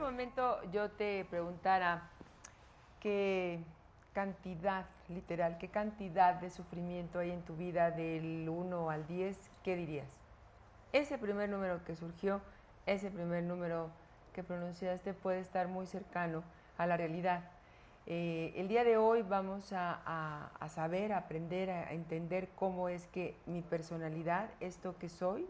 momento yo te preguntara qué cantidad, literal, qué cantidad de sufrimiento hay en tu vida del 1 al 10, ¿qué dirías? Ese primer número que surgió, ese primer número que pronunciaste puede estar muy cercano a la realidad. El día de hoy vamos a saber, a aprender, a entender cómo es que mi personalidad, esto que soy,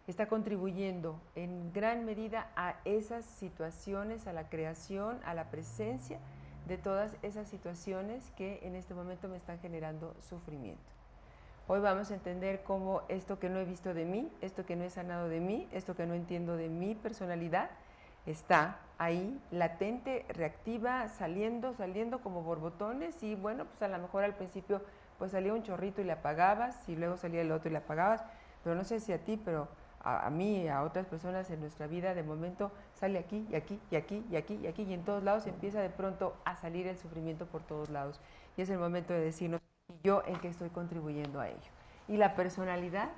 está contribuyendo en gran medida a esas situaciones, a la creación, a la presencia de todas esas situaciones que en este momento me están generando sufrimiento. Hoy vamos a entender cómo esto que no he visto de mí, esto que no he sanado de mí, esto que no entiendo de mi personalidad, está ahí, latente, reactiva, saliendo como borbotones, y bueno, pues a lo mejor al principio pues salía un chorrito y le apagabas, y luego salía el otro y le apagabas, pero no sé si a ti, pero a mí y a otras personas en nuestra vida de momento sale aquí y aquí y aquí y aquí y aquí, y en todos lados empieza de pronto a salir el sufrimiento por todos lados, y es el momento de decirnos, ¿y yo en qué estoy contribuyendo a ello? Y la personalidad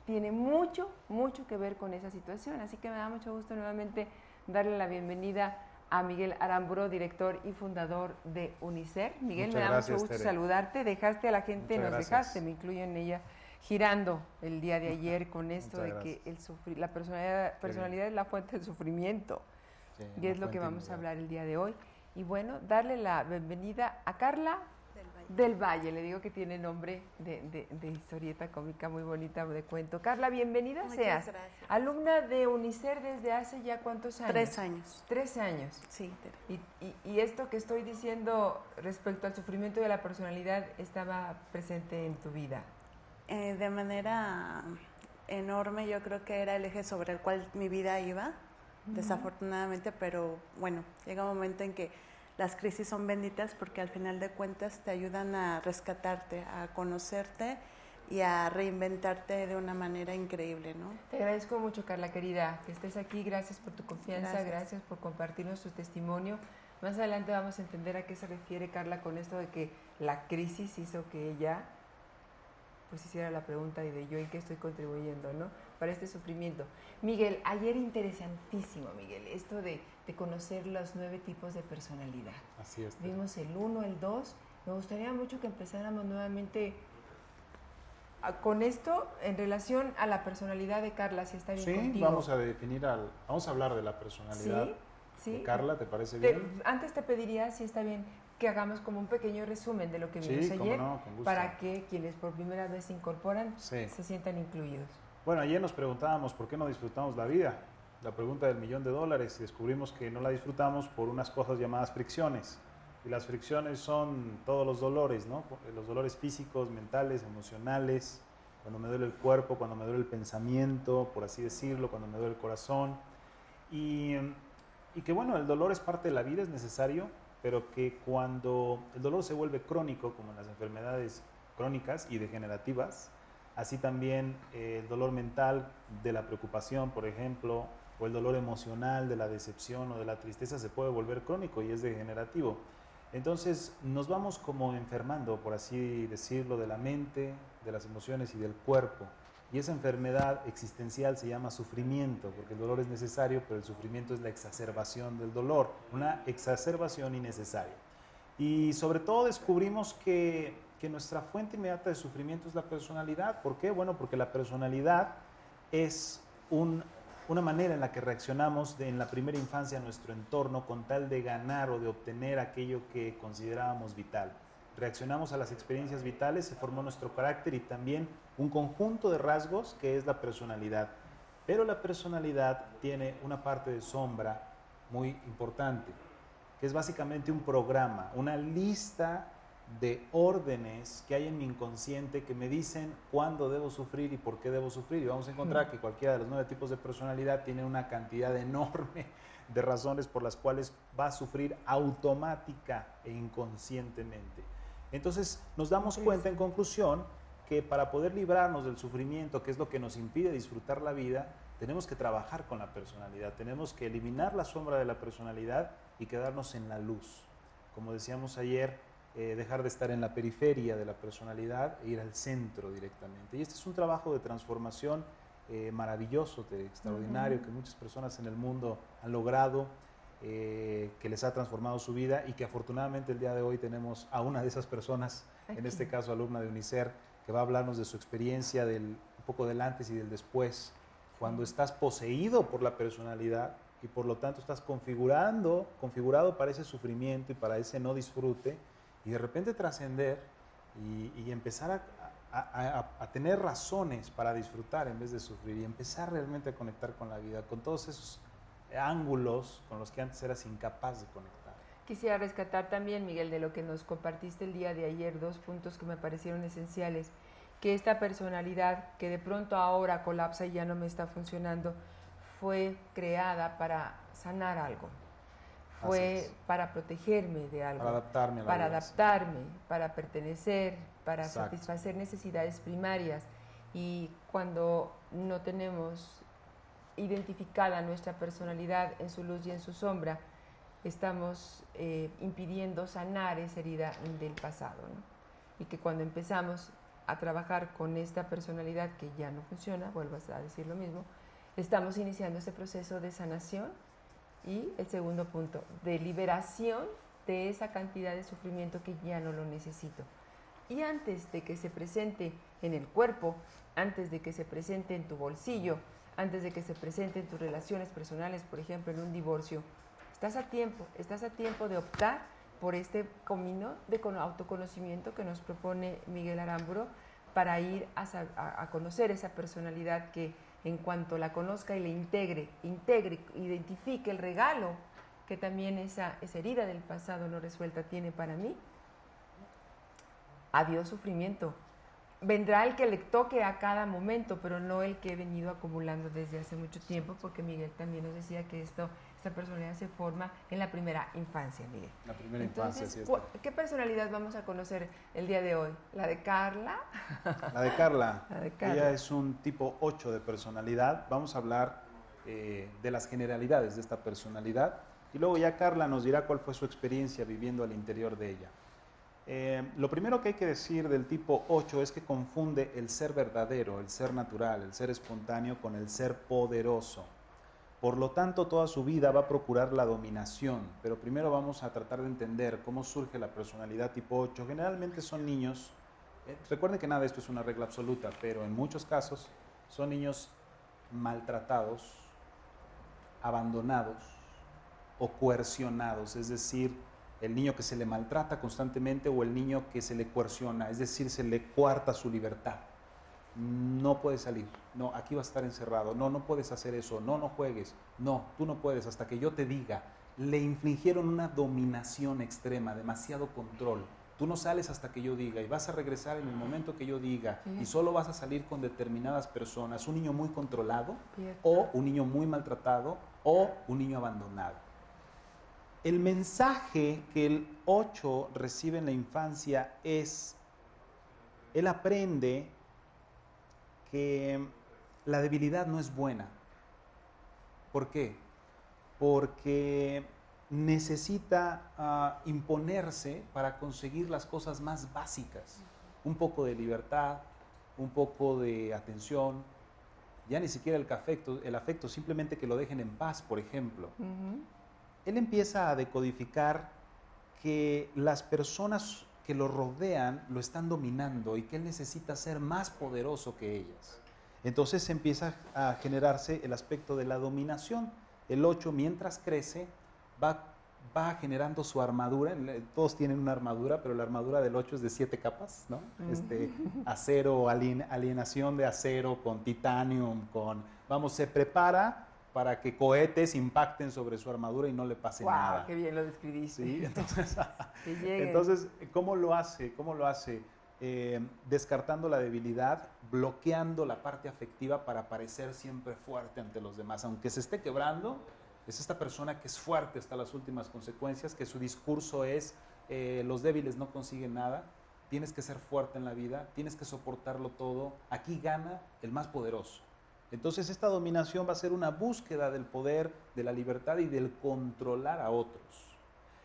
tiene mucho, mucho que ver con esa situación, así que me da mucho gusto nuevamente darle la bienvenida a Miguel Aramburo, director y fundador de Unicer. Miguel, Muchas me da gracias, mucho gusto Tere. saludarte, dejaste a la gente, Muchas nos gracias. dejaste, me incluyo en ella, girando el día de ayer con esto Muchas de gracias. que la personalidad es la fuente del sufrimiento, Sí, y una es lo que fuente vamos a inmediata. hablar el día de hoy. Y bueno, darle la bienvenida a Carla del Valle, le digo que tiene nombre de historieta cómica muy bonita, de cuento. Carla, bienvenida Muchas seas. gracias. Alumna de Unicer desde hace ya ¿cuántos años? 3 años. 3 años. Sí, Tere. Y esto que estoy diciendo respecto al sufrimiento de la personalidad estaba presente en tu vida. De manera enorme, yo creo que era el eje sobre el cual mi vida iba, desafortunadamente, pero bueno, llega un momento en que las crisis son benditas porque al final de cuentas te ayudan a rescatarte, a conocerte y a reinventarte de una manera increíble, ¿no? Te agradezco mucho, Carla querida, que estés aquí. Gracias por tu confianza, gracias por compartirnos tu testimonio. Más adelante vamos a entender a qué se refiere Carla con esto de que la crisis hizo que ella pues hiciera la pregunta de yo en qué estoy contribuyendo, ¿no? Para este sufrimiento. Miguel, ayer interesantísimo, Miguel, esto de conocer los 9 tipos de personalidad. Así es. Vimos el 1, el 2. Me gustaría mucho que empezáramos nuevamente con esto en relación a la personalidad de Carla, si está bien contigo. Sí, vamos a definir, vamos a hablar de la personalidad de Carla, ¿te parece bien? Antes te pediría, si está bien, que hagamos como un pequeño resumen de lo que vimos ayer, no, con gusto. para que quienes por primera vez se incorporan se sientan incluidos. Bueno, ayer nos preguntábamos por qué no disfrutamos la vida, la pregunta del $1.000.000, y descubrimos que no la disfrutamos por unas cosas llamadas fricciones. Y las fricciones son todos los dolores, ¿no? Los dolores físicos, mentales, emocionales, cuando me duele el cuerpo, cuando me duele el pensamiento, por así decirlo, cuando me duele el corazón. Y que bueno, el dolor es parte de la vida, es necesario, pero que cuando el dolor se vuelve crónico, como en las enfermedades crónicas y degenerativas, así también el dolor mental de la preocupación, por ejemplo, o el dolor emocional de la decepción o de la tristeza se puede volver crónico y es degenerativo. Entonces nos vamos como enfermando, por así decirlo, de la mente, de las emociones y del cuerpo. Y esa enfermedad existencial se llama sufrimiento, porque el dolor es necesario, pero el sufrimiento es la exacerbación del dolor, una exacerbación innecesaria. Y sobre todo descubrimos que nuestra fuente inmediata de sufrimiento es la personalidad. ¿Por qué? Bueno, porque la personalidad es una manera en la que reaccionamos en la primera infancia a nuestro entorno con tal de ganar o de obtener aquello que considerábamos vital. Reaccionamos a las experiencias vitales, se formó nuestro carácter y también un conjunto de rasgos que es la personalidad. Pero la personalidad tiene una parte de sombra muy importante, que es básicamente un programa, una lista de órdenes que hay en mi inconsciente que me dicen cuándo debo sufrir y por qué debo sufrir. Y vamos a encontrar que cualquiera de los 9 tipos de personalidad tiene una cantidad enorme de razones por las cuales va a sufrir automática e inconscientemente. Entonces nos damos cuenta en conclusión que para poder librarnos del sufrimiento, que es lo que nos impide disfrutar la vida, tenemos que trabajar con la personalidad, tenemos que eliminar la sombra de la personalidad y quedarnos en la luz. Como decíamos ayer, dejar de estar en la periferia de la personalidad e ir al centro directamente. Y este es un trabajo de transformación maravilloso, extraordinario, que muchas personas en el mundo han logrado. que les ha transformado su vida y que afortunadamente el día de hoy tenemos a una de esas personas, en este caso alumna de UNICER, que va a hablarnos de su experiencia, un poco del antes y del después, cuando estás poseído por la personalidad y por lo tanto estás configurado para ese sufrimiento y para ese no disfrute, y de repente trascender y empezar a tener razones para disfrutar en vez de sufrir, y empezar realmente a conectar con la vida, con todos esos ángulos con los que antes eras incapaz de conectar. Quisiera rescatar también, Miguel, de lo que nos compartiste el día de ayer, 2 puntos que me parecieron esenciales, que esta personalidad que de pronto ahora colapsa y ya no me está funcionando, fue creada para sanar algo, fue para protegerme de algo, para adaptarme a la para vida, adaptarme, para pertenecer, para Exacto. satisfacer necesidades primarias. Y cuando no tenemos identificada nuestra personalidad en su luz y en su sombra, estamos impidiendo sanar esa herida del pasado, ¿no? Y que cuando empezamos a trabajar con esta personalidad que ya no funciona, vuelvas a decir lo mismo, estamos iniciando ese proceso de sanación y el segundo punto, de liberación de esa cantidad de sufrimiento que ya no lo necesito. Y antes de que se presente en el cuerpo, antes de que se presente en tu bolsillo, antes de que se presente en tus relaciones personales, por ejemplo, en un divorcio, estás a tiempo de optar por este camino de autoconocimiento que nos propone Miguel Aramburu para ir a conocer esa personalidad que en cuanto la conozca y le integre, identifique el regalo que también esa herida del pasado no resuelta tiene para mí. Adiós sufrimiento. Vendrá el que le toque a cada momento, pero no el que he venido acumulando desde hace mucho tiempo, porque Miguel también nos decía que esta personalidad se forma en la primera infancia, Miguel. La primera Entonces, infancia, sí está. ¿qué personalidad vamos a conocer el día de hoy? ¿La de Carla? La de Carla. La de Carla. Ella es un tipo 8 de personalidad. Vamos a hablar de las generalidades de esta personalidad y luego ya Carla nos dirá cuál fue su experiencia viviendo al interior de ella. Lo primero que hay que decir del tipo 8 es que confunde el ser verdadero, el ser natural, el ser espontáneo con el ser poderoso. Por lo tanto, toda su vida va a procurar la dominación, pero primero vamos a tratar de entender cómo surge la personalidad tipo 8. Generalmente son niños, recuerden que nada de esto es una regla absoluta, pero en muchos casos son niños maltratados, abandonados o coercionados, es decir, el niño que se le maltrata constantemente o el niño que se le coerciona, es decir, se le coarta su libertad. No puedes salir, no, aquí vas a estar encerrado, no, no puedes hacer eso, no, no juegues, no, tú no puedes hasta que yo te diga. Le infligieron una dominación extrema, demasiado control. Tú no sales hasta que yo diga y vas a regresar en el momento que yo diga y solo vas a salir con determinadas personas. Un niño muy controlado o un niño muy maltratado o un niño abandonado. El mensaje que el 8 recibe en la infancia es, él aprende que la debilidad no es buena. ¿Por qué? Porque necesita imponerse para conseguir las cosas más básicas. Un poco de libertad, un poco de atención, ya ni siquiera el afecto, simplemente que lo dejen en paz, por ejemplo. Él empieza a decodificar que las personas que lo rodean lo están dominando y que él necesita ser más poderoso que ellas. Entonces empieza a generarse el aspecto de la dominación. El 8, mientras crece, va generando su armadura. Todos tienen una armadura, pero la armadura del 8 es de 7 capas, ¿no? Acero, alienación de acero con titanium, se prepara para que cohetes impacten sobre su armadura y no le pase nada. ¡Qué bien lo describiste! ¿Sí? Entonces, ¿cómo lo hace? Descartando la debilidad, bloqueando la parte afectiva para parecer siempre fuerte ante los demás. Aunque se esté quebrando, es esta persona que es fuerte hasta las últimas consecuencias, que su discurso es, los débiles no consiguen nada, tienes que ser fuerte en la vida, tienes que soportarlo todo, aquí gana el más poderoso. Entonces esta dominación va a ser una búsqueda del poder, de la libertad y del controlar a otros.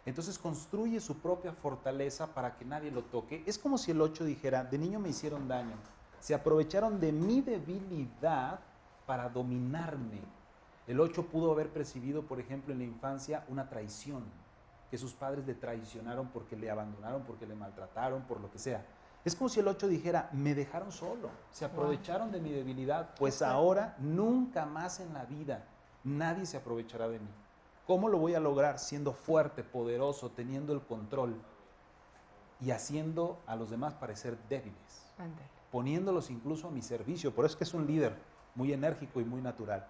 Entonces construye su propia fortaleza para que nadie lo toque. Es como si el 8 dijera, de niño me hicieron daño, se aprovecharon de mi debilidad para dominarme. El 8 pudo haber percibido, por ejemplo, en la infancia una traición, que sus padres le traicionaron porque le abandonaron, porque le maltrataron, por lo que sea. Es como si el 8 dijera, me dejaron solo, se aprovecharon de mi debilidad, pues ahora nunca más en la vida nadie se aprovechará de mí. ¿Cómo lo voy a lograr? Siendo fuerte, poderoso, teniendo el control y haciendo a los demás parecer débiles, poniéndolos incluso a mi servicio. Por eso es que es un líder muy enérgico y muy natural.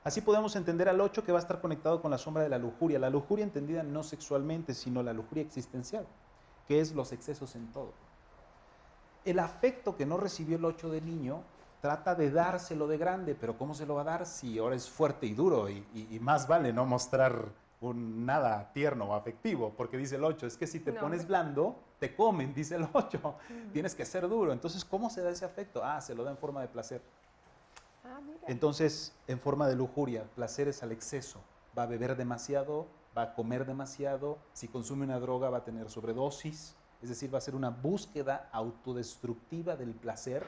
Así podemos entender al 8 que va a estar conectado con la sombra de la lujuria entendida no sexualmente, sino la lujuria existencial, que es los excesos en todo. El afecto que no recibió el 8 de niño trata de dárselo de grande, pero ¿cómo se lo va a dar si ahora es fuerte y duro? Y más vale no mostrar nada tierno o afectivo, porque dice el 8, es que si te pones blando, te comen, dice el 8, tienes que ser duro. Entonces, ¿cómo se da ese afecto? Se lo da en forma de placer. Entonces, en forma de lujuria, placer es al exceso, va a beber demasiado, va a comer demasiado, si consume una droga va a tener sobredosis, es decir, va a ser una búsqueda autodestructiva del placer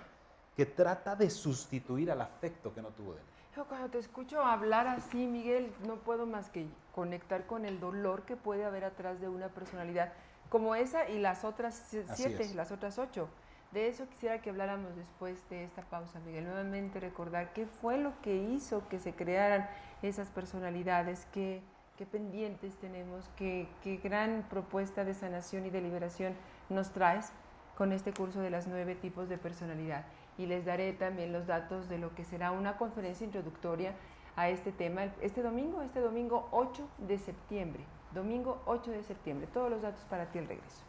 que trata de sustituir al afecto que no tuvo de él. Cuando te escucho hablar así, Miguel, no puedo más que conectar con el dolor que puede haber atrás de una personalidad como esa y las otras 7, las otras 8. De eso quisiera que habláramos después de esta pausa, Miguel. Nuevamente recordar qué fue lo que hizo que se crearan esas personalidades, qué pendientes tenemos, qué gran propuesta de sanación y de liberación nos traes con este curso de las 9 tipos de personalidad. Y les daré también los datos de lo que será una conferencia introductoria a este tema este domingo 8 de septiembre. Domingo 8 de septiembre. Todos los datos para ti al regreso.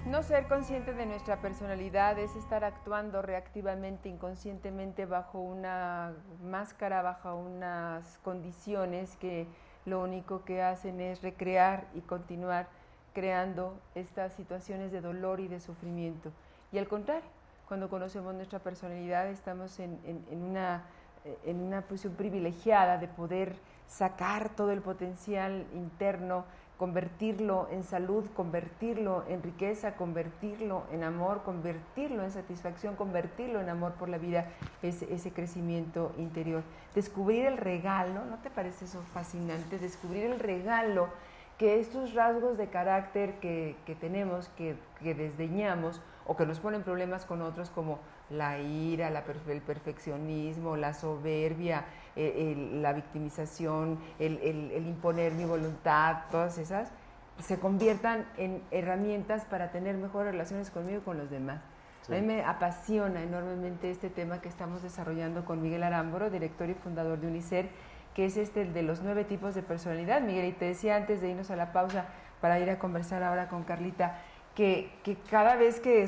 No ser consciente de nuestra personalidad es estar actuando reactivamente, inconscientemente, bajo una máscara, bajo unas condiciones que lo único que hacen es recrear y continuar creando estas situaciones de dolor y de sufrimiento. Y al contrario, cuando conocemos nuestra personalidad estamos en una posición privilegiada de poder sacar todo el potencial interno, convertirlo en salud, convertirlo en riqueza, convertirlo en amor, convertirlo en satisfacción, convertirlo en amor por la vida, ese crecimiento interior. Descubrir el regalo, ¿no te parece eso fascinante? Descubrir el regalo que estos rasgos de carácter que tenemos, que desdeñamos o que nos ponen problemas con otros como la ira, el perfeccionismo, la soberbia, la victimización, el imponer mi voluntad, todas esas, se conviertan en herramientas para tener mejores relaciones conmigo y con los demás. Sí. A mí me apasiona enormemente este tema que estamos desarrollando con Miguel Arámboro, director y fundador de Unicer, que es el de los 9 tipos de personalidad, Miguel. Y te decía antes de irnos a la pausa para ir a conversar ahora con Carlita, que cada vez que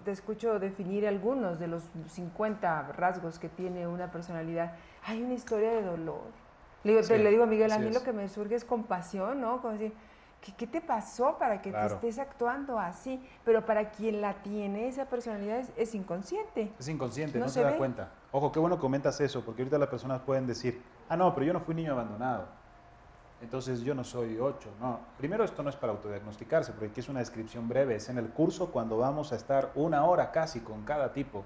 te escucho definir algunos de los 50 rasgos que tiene una personalidad, hay una historia de dolor. Le digo a Miguel, a mí lo que me surge es compasión, ¿no? Como decir, ¿qué te pasó para que te estés actuando así? Pero para quien la tiene, esa personalidad es inconsciente. Es inconsciente, no se da cuenta. Ojo, qué bueno comentas eso, porque ahorita las personas pueden decir, no, pero yo no fui niño abandonado. Entonces yo no soy 8, no. Primero, esto no es para autodiagnosticarse, porque aquí es una descripción breve. Es en el curso cuando vamos a estar 1 hora casi con cada tipo,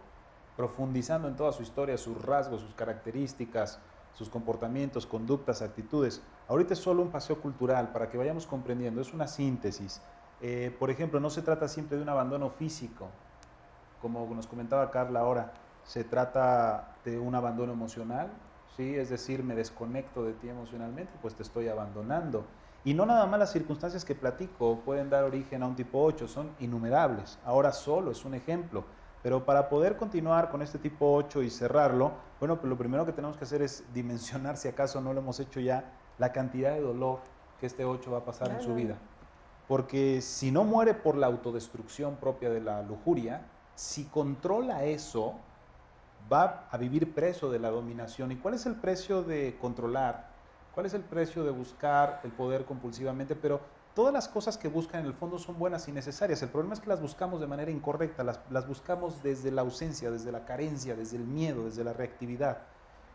profundizando en toda su historia, sus rasgos, sus características, sus comportamientos, conductas, actitudes. Ahorita es solo un paseo cultural para que vayamos comprendiendo, es una síntesis. Por ejemplo, no se trata siempre de un abandono físico, como nos comentaba Carla ahora, se trata de un abandono emocional. ¿Sí? Es decir, me desconecto de ti emocionalmente, pues te estoy abandonando. Y no nada más las circunstancias que platico pueden dar origen a un tipo 8, son innumerables. Ahora solo es un ejemplo. Pero para poder continuar con este tipo 8 y cerrarlo, bueno, pues lo primero que tenemos que hacer es dimensionar, si acaso no lo hemos hecho ya, la cantidad de dolor que este 8 va a pasar en su vida. Porque si no muere por la autodestrucción propia de la lujuria, si controla eso, va a vivir preso de la dominación. ¿Y cuál es el precio de controlar? ¿Cuál es el precio de buscar el poder compulsivamente? Pero todas las cosas que buscan en el fondo son buenas y necesarias. El problema es que las buscamos de manera incorrecta, las buscamos desde la ausencia, desde la carencia, desde el miedo, desde la reactividad.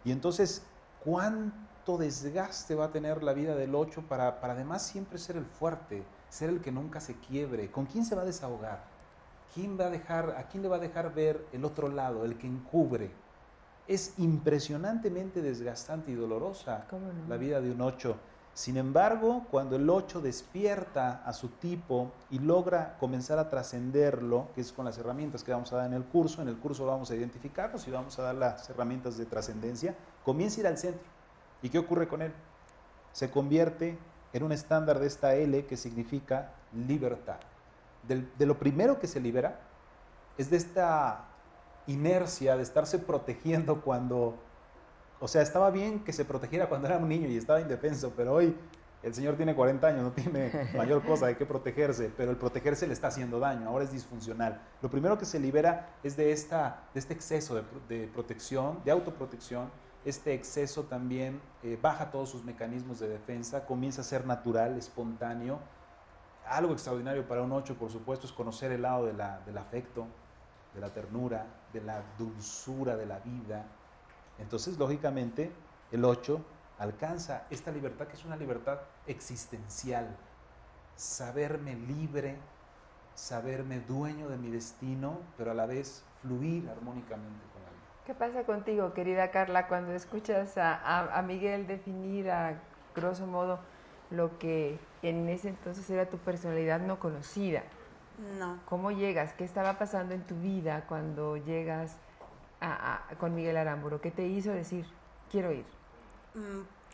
Y entonces, ¿cuán harto desgaste va a tener la vida del 8 para además siempre ser el fuerte, ser el que nunca se quiebre? ¿Con quién se va a desahogar? ¿A quién le va a dejar ver el otro lado, el que encubre? Es impresionantemente desgastante y dolorosa la vida de un 8. Sin embargo, cuando el 8 despierta a su tipo y logra comenzar a trascenderlo, que es con las herramientas que vamos a dar en el curso vamos a identificarnos y vamos a dar las herramientas de trascendencia, comienza a ir al centro. ¿Y qué ocurre con él? Se convierte en un estándar de esta L que significa libertad. De lo primero que se libera es de esta inercia de estarse protegiendo cuando... O sea, estaba bien que se protegiera cuando era un niño y estaba indefenso, pero hoy el señor tiene 40 años, no tiene mayor cosa de qué protegerse, pero el protegerse le está haciendo daño, ahora es disfuncional. Lo primero que se libera es de este exceso de protección, de autoprotección. Este exceso también baja todos sus mecanismos de defensa, comienza a ser natural, espontáneo. Algo extraordinario para un 8, por supuesto, es conocer el lado del afecto, de la ternura, de la dulzura de la vida. Entonces, lógicamente, el 8 alcanza esta libertad que es una libertad existencial. Saberme libre, saberme dueño de mi destino, pero a la vez fluir armónicamente con la vida. ¿Qué pasa contigo, querida Carla, cuando escuchas a Miguel definir a grosso modo lo que en ese entonces era tu personalidad no conocida? No. ¿Cómo llegas? ¿Qué estaba pasando en tu vida cuando llegas con Miguel Aramburu? ¿Qué te hizo decir, quiero ir?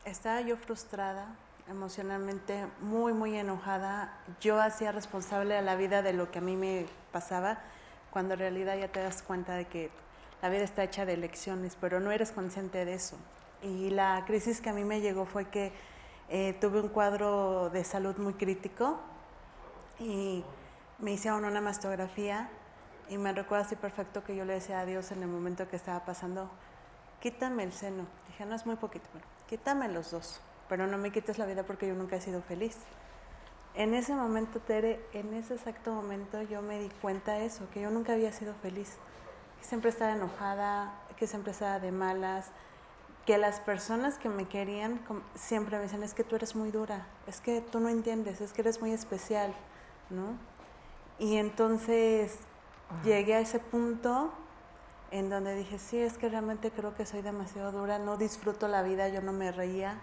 Estaba yo frustrada, emocionalmente muy, muy enojada. Yo hacía responsable a la vida de lo que a mí me pasaba, cuando en realidad ya te das cuenta de que la vida está hecha de elecciones, pero no eres consciente de eso. Y la crisis que a mí me llegó fue que tuve un cuadro de salud muy crítico y me hicieron una mastografía y me recuerdo así perfecto que yo le decía a Dios en el momento que estaba pasando, quítame el seno. Dije, no, es muy poquito, bueno, quítame los dos, pero no me quites la vida porque yo nunca he sido feliz. En ese momento, Tere, en ese exacto momento yo me di cuenta de eso, que yo nunca había sido feliz, que siempre estaba enojada, que siempre estaba de malas, que las personas que me querían siempre me decían, es que tú eres muy dura, es que tú no entiendes, es que eres muy especial, ¿no? Y entonces llegué a ese punto en donde dije, sí, es que realmente creo que soy demasiado dura, no disfruto la vida, yo no me reía,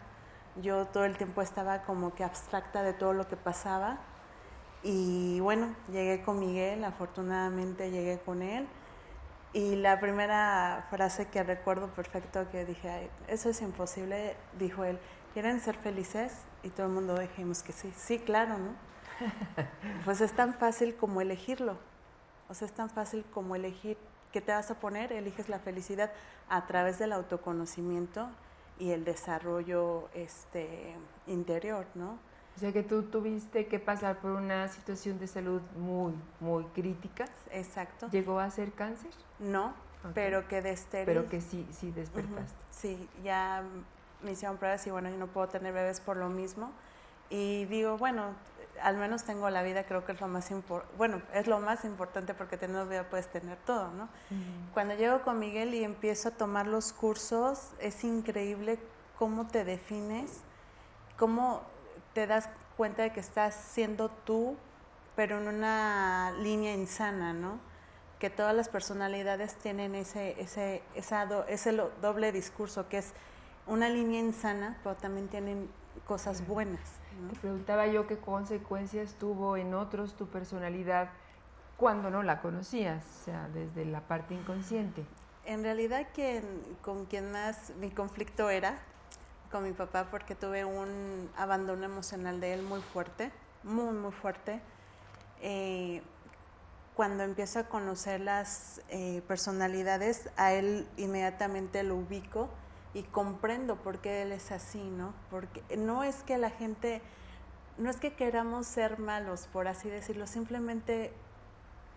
yo todo el tiempo estaba como que abstracta de todo lo que pasaba. Y bueno, llegué con Miguel, afortunadamente llegué con él. Y la primera frase que recuerdo perfecto que dije, ay, eso es imposible, dijo él, ¿quieren ser felices? Y todo el mundo dijimos que sí, sí, claro, ¿no? Pues es tan fácil como elegirlo, o sea, es tan fácil como elegir qué te vas a poner, eliges la felicidad a través del autoconocimiento y el desarrollo interior, ¿no? O sea que tú tuviste que pasar por una situación de salud muy, muy crítica. Exacto. ¿Llegó a ser cáncer? No, Okay. Pero quedé estéril. Pero que sí despertaste. Sí, ya me hicieron pruebas y bueno, yo no puedo tener bebés por lo mismo. Y digo, bueno, al menos tengo la vida, creo que es lo más importante. Bueno, es lo más importante porque teniendo vida puedes tener todo, ¿no? Cuando llego con Miguel y empiezo a tomar los cursos, es increíble cómo te defines, cómo te das cuenta de que estás siendo tú, pero en una línea insana, ¿no? Que todas las personalidades tienen ese doble discurso, que es una línea insana, pero también tienen cosas buenas, ¿no? Te preguntaba yo qué consecuencias tuvo en otros tu personalidad cuando no la conocías, o sea, desde la parte inconsciente. En realidad con quien más mi conflicto era con mi papá, porque tuve un abandono emocional de él muy fuerte, muy, muy fuerte. Cuando empiezo a conocer las personalidades, a él inmediatamente lo ubico y comprendo por qué él es así, ¿no? Porque no es que la gente, no es que queramos ser malos, por así decirlo, simplemente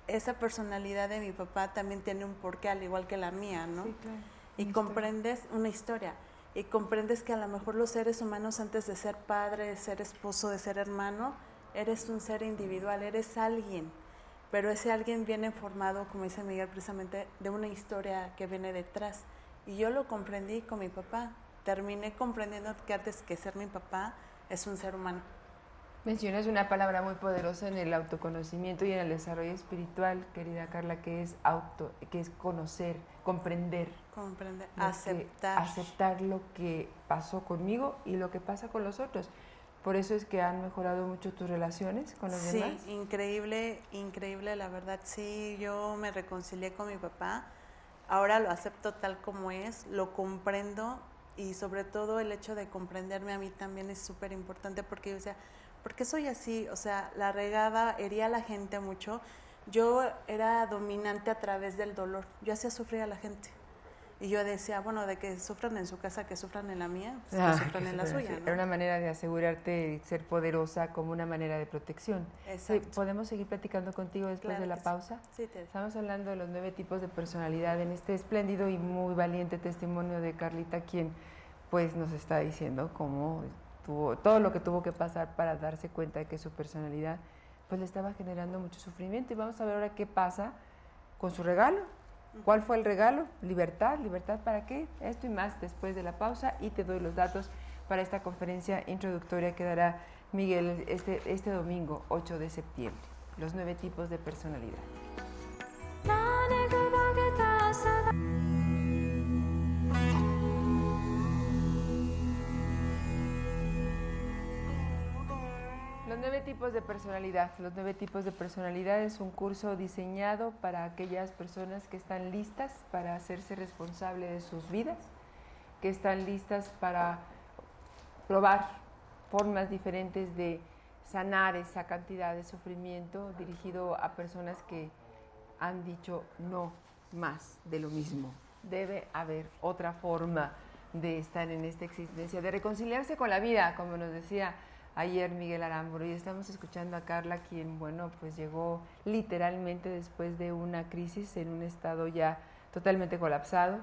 esa personalidad de mi papá también tiene un porqué, al igual que la mía, ¿no? Sí, claro. Y comprendes una historia, y comprendes que a lo mejor los seres humanos, antes de ser padre, de ser esposo, de ser hermano, eres un ser individual, eres alguien. Pero ese alguien viene formado, como dice Miguel, precisamente de una historia que viene detrás. Y yo lo comprendí con mi papá. terminé comprendiendo que antes que ser mi papá es un ser humano. Mencionas una palabra muy poderosa en el autoconocimiento y en el desarrollo espiritual, querida Carla, que es conocer, comprender. Comprender, Aceptar lo que pasó conmigo y lo que pasa con los otros. Por eso es que han mejorado mucho tus relaciones con los demás. Sí, increíble, increíble, la verdad. Sí, yo me reconcilié con mi papá. Ahora lo acepto tal como es, lo comprendo y sobre todo el hecho de comprenderme a mí también es súper importante porque yo decía, ¿por qué soy así? O sea, la regaba, hería a la gente mucho. Yo era dominante a través del dolor. Yo hacía sufrir a la gente. Y yo decía, bueno, de que sufran en su casa, que sufran en la mía, pues que sufran en la suya, ¿no? Era una manera de asegurarte de ser poderosa como una manera de protección. Exacto. Sí, ¿podemos seguir platicando contigo después Claro de la que sí. pausa? Sí, Tere. Estamos hablando de los 9 tipos de personalidad en este espléndido y muy valiente testimonio de Carlita, quien pues nos está diciendo cómo todo lo que tuvo que pasar para darse cuenta de que su personalidad pues le estaba generando mucho sufrimiento. Y vamos a ver ahora qué pasa con su regalo. ¿Cuál fue el regalo? Libertad. ¿Libertad para qué? Esto y más después de la pausa, y te doy los datos para esta conferencia introductoria que dará Miguel este domingo 8 de septiembre. Los 9 tipos de personalidad. Los 9 tipos de personalidad. Los 9 tipos de personalidad es un curso diseñado para aquellas personas que están listas para hacerse responsable de sus vidas, que están listas para probar formas diferentes de sanar esa cantidad de sufrimiento, dirigido a personas que han dicho no más de lo mismo. Debe haber otra forma de estar en esta existencia, de reconciliarse con la vida, como nos decía ayer Miguel Aramburu. Y estamos escuchando a Carla, quien, bueno, pues llegó literalmente después de una crisis en un estado ya totalmente colapsado,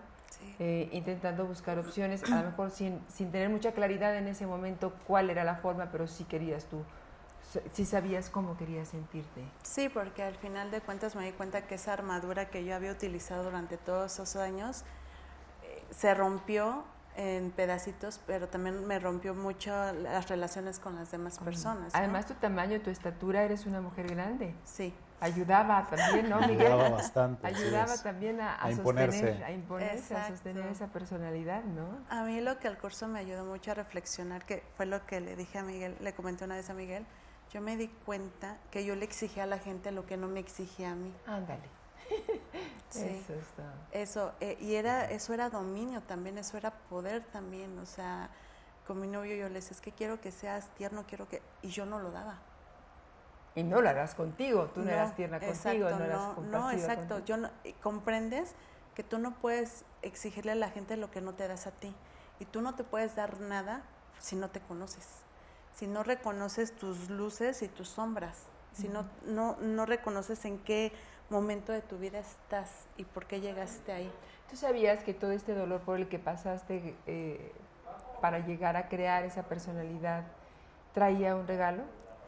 sí. Intentando buscar opciones, a lo mejor sin tener mucha claridad en ese momento cuál era la forma, pero sí querías tú, sí sabías cómo querías sentirte. Sí, porque al final de cuentas me di cuenta que esa armadura que yo había utilizado durante todos esos años se rompió en pedacitos, pero también me rompió mucho las relaciones con las demás personas, ¿no? Además, tu tamaño, tu estatura, eres una mujer grande. Sí. Ayudaba también, ¿no, Miguel? Ayudaba bastante. Ayudaba también a imponerse. A sostener esa personalidad, ¿no? A mí lo que el curso me ayudó mucho a reflexionar, que fue lo que le dije a Miguel, le comenté una vez a Miguel, yo me di cuenta que yo le exigía a la gente lo que no me exigía a mí. Ándale. Sí. Eso está. Eso, y eso era dominio también, eso era poder también, o sea, con mi novio yo le decía, es que quiero que seas tierno, y yo no lo daba. Y no lo harás contigo, tú no eras tierna contigo, no eras compasiva. No, exacto, contigo. Comprendes que tú no puedes exigirle a la gente lo que no te das a ti, y tú no te puedes dar nada si no te conoces, si no reconoces tus luces y tus sombras, si no reconoces en qué momento de tu vida estás y por qué llegaste ahí. ¿Tú sabías que todo este dolor por el que pasaste para llegar a crear esa personalidad traía un regalo?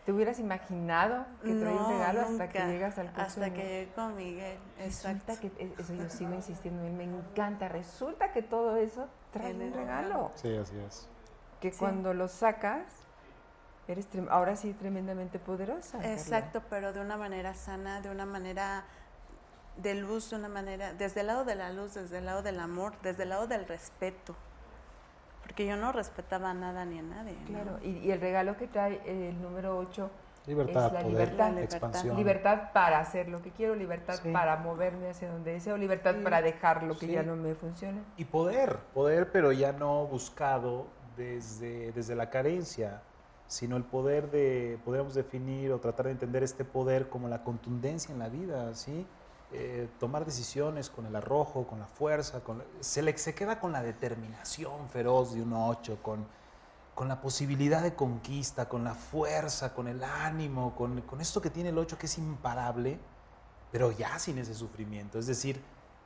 ¿Te hubieras imaginado que traía un regalo nunca, hasta que llegas al curso? Hasta que llegué con Miguel, exacto. Resulta que, eso yo sigo insistiendo, me encanta, resulta que todo eso trae un regalo. Sí, así es. Que sí. Cuando lo sacas, eres ahora sí tremendamente poderosa. Exacto, Carla. pero de una manera sana, de una manera de luz, de una manera, desde el lado de la luz, desde el lado del amor, desde el lado del respeto. Porque yo no respetaba a nada ni a nadie. Claro, ¿no? y el regalo que trae el número 8 libertad, es la poder, libertad. expansión. Libertad para hacer lo que quiero, libertad para moverme hacia donde deseo, libertad para dejar lo que ya no me funciona. Y poder, pero ya no buscado desde la carencia, sino el poder podríamos definir o tratar de entender este poder como la contundencia en la vida, ¿sí? Tomar decisiones con el arrojo, con la fuerza, se queda con la determinación feroz de un 8, con la posibilidad de conquista, con la fuerza, con el ánimo, con esto que tiene el 8 que es imparable, pero ya sin ese sufrimiento. Es decir,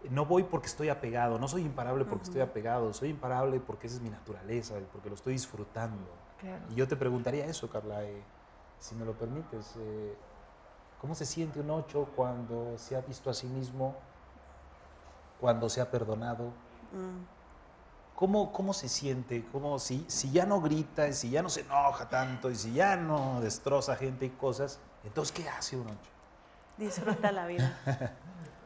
no voy porque estoy apegado, no soy imparable porque estoy apegado, soy imparable porque esa es mi naturaleza, porque lo estoy disfrutando. Claro. Y yo te preguntaría eso, Carla, si me lo permites. ¿Cómo se siente un 8 cuando se ha visto a sí mismo, cuando se ha perdonado? ¿Cómo se siente? Si ya no grita, y si ya no se enoja tanto, y si ya no destroza gente y cosas, entonces, ¿qué hace un 8? Disfruta la vida.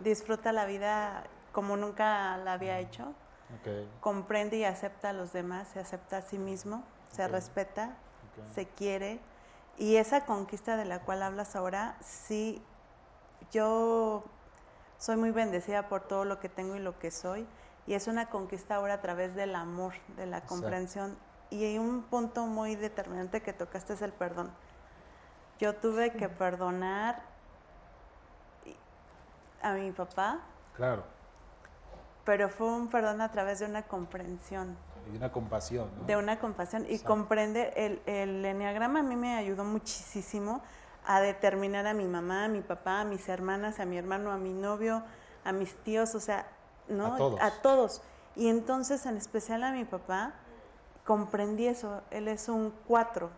Disfruta la vida como nunca la había hecho. Okay. Comprende y acepta a los demás, se acepta a sí mismo, se respeta, se quiere. Y esa conquista de la cual hablas ahora, sí, yo soy muy bendecida por todo lo que tengo y lo que soy. Y es una conquista ahora a través del amor, de la comprensión. Y hay un punto muy determinante que tocaste, es el perdón. Yo tuve que perdonar a mi papá. Claro. Pero fue un perdón a través de una comprensión. Y de una compasión, ¿no? De una compasión. Y Exacto. comprender, el enneagrama a mí me ayudó muchísimo a determinar a mi mamá, a mi papá, a mis hermanas, a mi hermano, a mi novio, a mis tíos, o sea, ¿no? A todos. Y entonces, en especial a mi papá, comprendí eso. Él es un 4.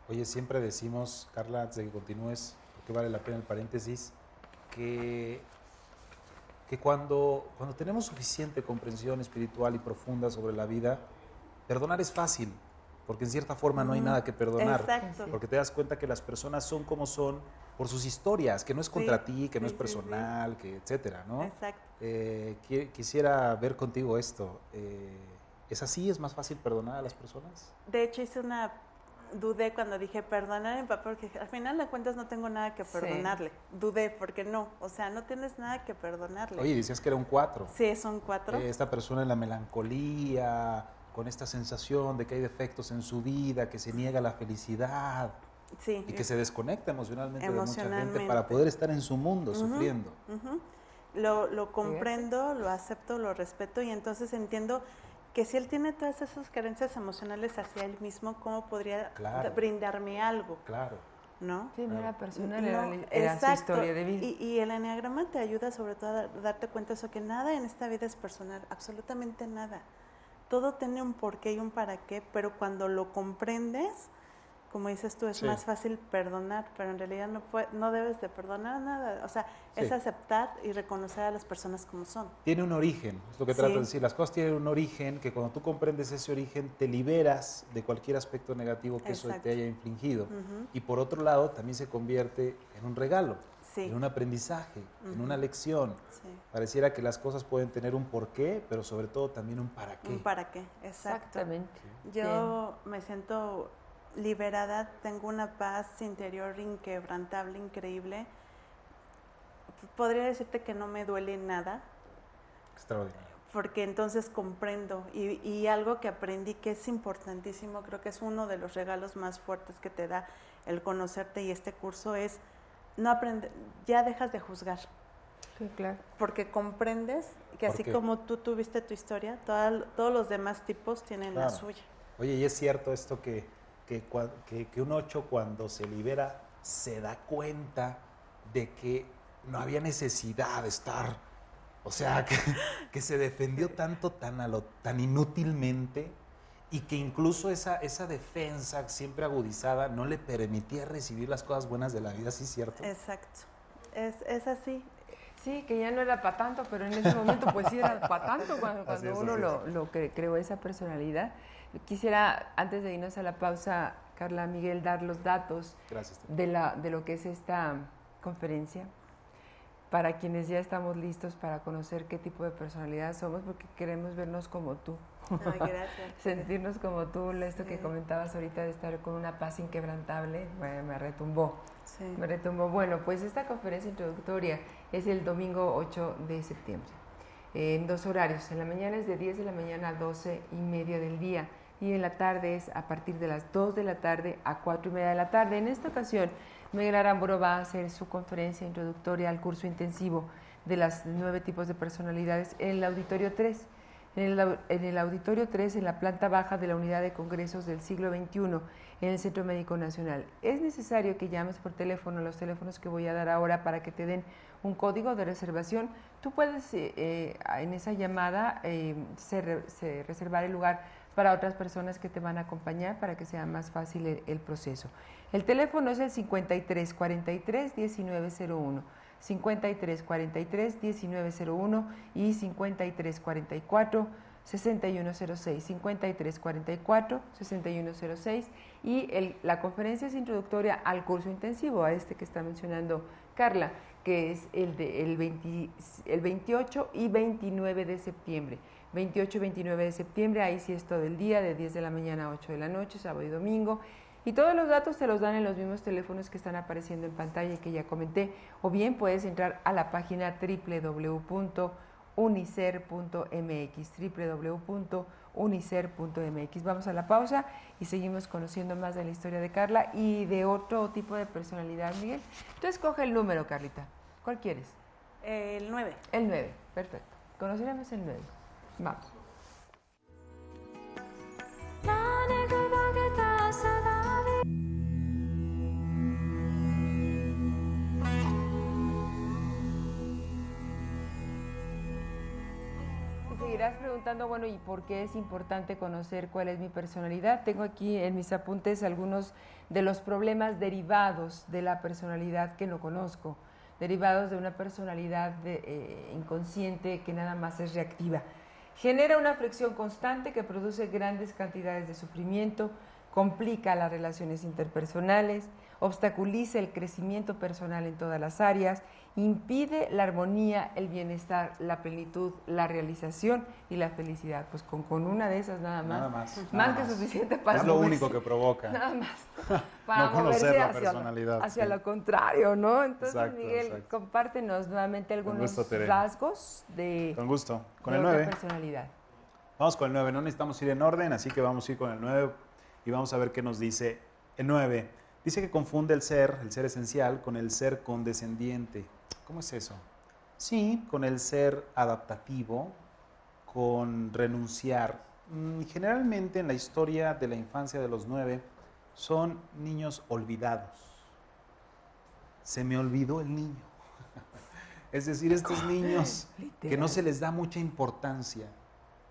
Oye, siempre decimos, Carla, antes de que continúes, porque vale la pena el paréntesis, que cuando tenemos suficiente comprensión espiritual y profunda sobre la vida, perdonar es fácil, porque en cierta forma no hay nada que perdonar. Exacto. Porque te das cuenta que las personas son como son por sus historias, que no es contra ti, que no es personal, que etcétera, ¿no? Exacto. Quisiera ver contigo esto. ¿Es así? ¿Es más fácil perdonar a las personas? De hecho, dudé cuando dije perdonar a mi papá, porque al final de cuentas no tengo nada que perdonarle. Dudé, porque no, o sea, no tienes nada que perdonarle. Oye, decías que era un 4. Sí, es un 4. Esta persona en la melancolía, con esta sensación de que hay defectos en su vida, que se niega la felicidad. Sí. Y que se desconecta emocionalmente de mucha gente Emocionalmente. para poder estar en su mundo, sufriendo. Lo comprendo, lo acepto, lo respeto, y entonces entiendo que si él tiene todas esas carencias emocionales hacia él mismo, ¿cómo podría brindarme algo? Claro. ¿No? Sí, no era personal, No, era su historia de vida. Y el enneagrama te ayuda sobre todo a darte cuenta de eso, que nada en esta vida es personal, absolutamente nada. Todo tiene un porqué y un para qué, pero cuando lo comprendes, como dices tú, es más fácil perdonar, pero en realidad no debes de perdonar nada. O sea, es aceptar y reconocer a las personas como son. Tiene un origen, es lo que trato de decir. Las cosas tienen un origen, que cuando tú comprendes ese origen, te liberas de cualquier aspecto negativo que eso te haya infligido. Y por otro lado, también se convierte en un regalo, en un aprendizaje, en una lección. Pareciera que las cosas pueden tener un porqué, pero sobre todo también un para qué. Un para qué, exacto. Exactamente. Yo me siento liberada, tengo una paz interior inquebrantable, increíble. Podría decirte que no me duele nada. Extraordinario. Porque entonces comprendo, y algo que aprendí que es importantísimo, creo que es uno de los regalos más fuertes que te da el conocerte y este curso, es no aprender, ya dejas de juzgar. Sí, claro. Porque comprendes que así como tú tuviste tu historia, todos los demás tipos tienen la suya. Oye, y es cierto esto que un 8 cuando se libera se da cuenta de que no había necesidad de estar, o sea, que se defendió tanto, tan inútilmente, y que incluso esa defensa siempre agudizada no le permitía recibir las cosas buenas de la vida, ¿sí es cierto? Exacto, es así. Sí, que ya no era para tanto, pero en ese momento pues sí era para tanto cuando uno lo creó esa personalidad. Quisiera, antes de irnos a la pausa, Carla, Miguel, dar los datos de lo que es esta conferencia, para quienes ya estamos listos para conocer qué tipo de personalidad somos, porque queremos vernos como tú. Ay, gracias. Sentirnos como tú, esto que comentabas ahorita de estar con una paz inquebrantable, me retumbó. Sí. Me retumbó. Bueno, pues esta conferencia introductoria es el domingo 8 de septiembre, en 2 horarios. En la mañana es de 10 de la mañana a 12:30 del día, y en la tarde es a partir de las 2 de la tarde a 4:30 de la tarde. En esta ocasión, Miguel Aramburu va a hacer su conferencia introductoria al curso intensivo de las 9 tipos de personalidades en el Auditorio 3. En el Auditorio 3, en la planta baja de la Unidad de Congresos del Siglo XXI, en el Centro Médico Nacional. Es necesario que llames por teléfono, los teléfonos que voy a dar ahora, para que te den un código de reservación. Tú puedes en esa llamada reservar el lugar para otras personas que te van a acompañar, para que sea más fácil el proceso. El teléfono es el 5343-1901, 5343-1901 y 5344 6106-5344, 6106, y la conferencia es introductoria al curso intensivo, a este que está mencionando Carla, que es el 28 y 29 de septiembre. 28 y 29 de septiembre, ahí sí es todo el día, de 10 de la mañana a 8 de la noche, sábado y domingo. Y todos los datos te los dan en los mismos teléfonos que están apareciendo en pantalla y que ya comenté. O bien puedes entrar a la página www.unicer.mx, Vamos a la pausa y seguimos conociendo más de la historia de Carla y de otro tipo de personalidad, Miguel. Tú escoge el número, Carlita. ¿Cuál quieres? El 9. El 9, perfecto. Conoceremos el 9. Vamos. Seguirás preguntando, bueno, ¿y por qué es importante conocer cuál es mi personalidad? Tengo aquí en mis apuntes algunos de los problemas derivados de la personalidad que no conozco, derivados de una personalidad inconsciente que nada más es reactiva. Genera una fricción constante que produce grandes cantidades de sufrimiento, complica las relaciones interpersonales, obstaculiza el crecimiento personal en todas las áreas, impide la armonía, el bienestar, la plenitud, la realización y la felicidad. Pues con una de esas nada más. Más que suficiente para es lo único que provoca. Nada más. Para no conocer moverse la personalidad. hacia lo contrario, ¿no? Entonces, Exacto, Miguel, exacto. compártenos nuevamente algunos gusto, Tere. rasgos de, Con gusto. Con de el otra 9. personalidad. Vamos con el 9. No necesitamos ir en orden, así que vamos a ir con el 9 y vamos a ver qué nos dice el 9. Dice que confunde el ser esencial, con el ser condescendiente. ¿Cómo es eso? Sí, con el ser adaptativo, con renunciar. Generalmente en la historia de la infancia de los 9 son niños olvidados. Se me olvidó el niño. Es decir, estos niños que no se les da mucha importancia,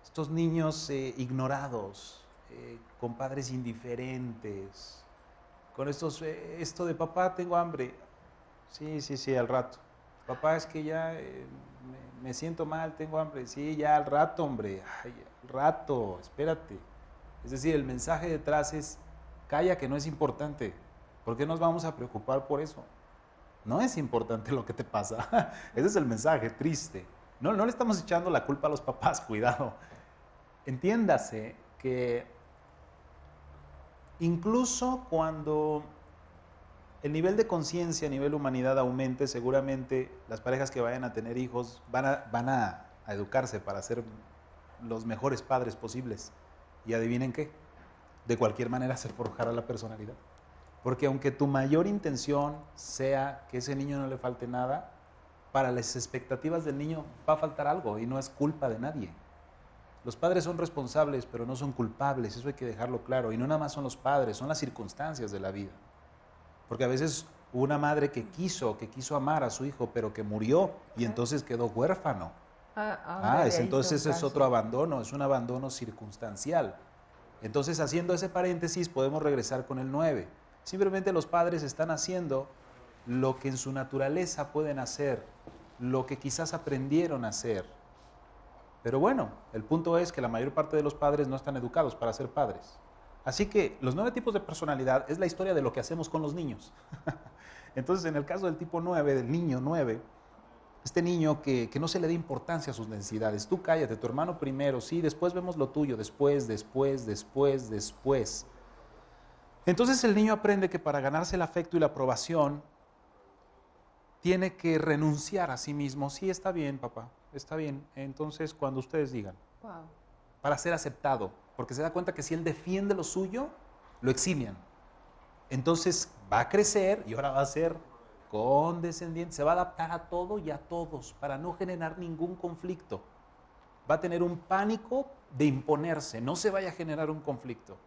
estos niños ignorados, con padres indiferentes, con esto de papá, tengo hambre. Sí, al rato. Papá, es que ya me siento mal, tengo hambre. Sí, ya al rato, hombre. Ay, al rato, espérate. Es decir, el mensaje detrás es, calla que no es importante. ¿Por qué nos vamos a preocupar por eso? No es importante lo que te pasa. Ese es el mensaje triste. No le estamos echando la culpa a los papás, cuidado. Entiéndase que incluso cuando el nivel de conciencia, a nivel humanidad aumente, seguramente las parejas que vayan a tener hijos van a educarse para ser los mejores padres posibles. Y adivinen qué, de cualquier manera se forjará la personalidad. Porque aunque tu mayor intención sea que ese niño no le falte nada, para las expectativas del niño va a faltar algo y no es culpa de nadie. Los padres son responsables, pero no son culpables, eso hay que dejarlo claro. Y no nada más son los padres, son las circunstancias de la vida. Porque a veces hubo una madre que quiso amar a su hijo, pero que murió y entonces quedó huérfano. Entonces es otro abandono, es un abandono circunstancial. Entonces, haciendo ese paréntesis, podemos regresar con el 9. Simplemente los padres están haciendo lo que en su naturaleza pueden hacer, lo que quizás aprendieron a hacer. Pero bueno, el punto es que la mayor parte de los padres no están educados para ser padres. Así que los 9 tipos de personalidad es la historia de lo que hacemos con los niños. Entonces, en el caso del tipo 9, del niño 9, este niño que no se le dé importancia a sus necesidades. Tú cállate, tu hermano primero, sí, después vemos lo tuyo, después. Entonces el niño aprende que para ganarse el afecto y la aprobación, tiene que renunciar a sí mismo. Sí, está bien, papá, está bien. Entonces, cuando ustedes digan, para ser aceptado, porque se da cuenta que si él defiende lo suyo, lo exilian. Entonces va a crecer y ahora va a ser condescendiente, se va a adaptar a todo y a todos para no generar ningún conflicto. Va a tener un pánico de imponerse, no se vaya a generar un conflicto.